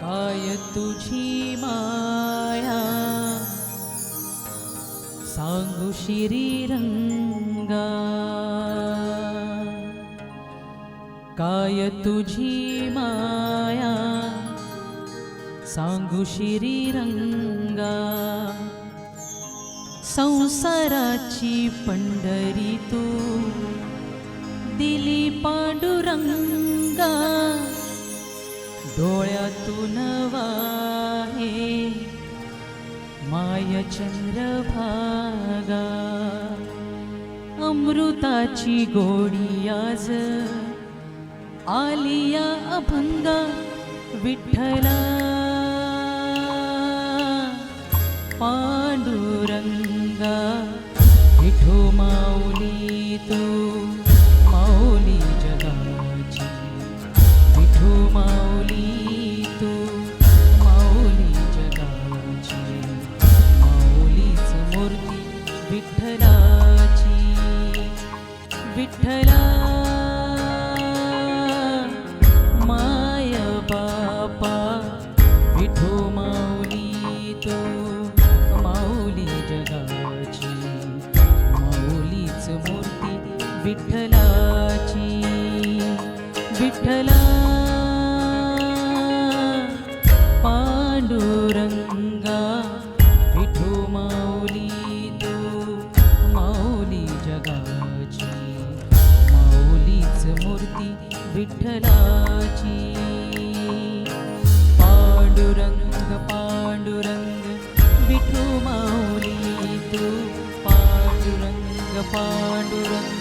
काय तुझी माया सांगू श्रीरंगा, काय तुझी माया सांगू श्रीरंगा. संसाराची पंढरी तू दिली पांडुरंगा, डोळ्यातून वाहे माय चंद्रभागा. अमृताची गोडी आज आलिया अभंगा, विठ्ठला पांडुरंगा. विठो माऊली तू माऊली जगाची, विठो माऊली तू माऊली जगाची. माऊलीच मूर्ती विठ्ठलाची, विठ्ठला माय बापा. विठो माऊली तू माऊली जगाची, माऊलीच मूर्ती विठ्ठलाची. विठ्ठला पांडुरंगा, विठो माऊली तू माऊली जगाची, माऊलीच मूर्ती विठ्ठलाची. पांडुरंग पांडुरंग विठो माऊली तू, पांडुरंग पांडुरंग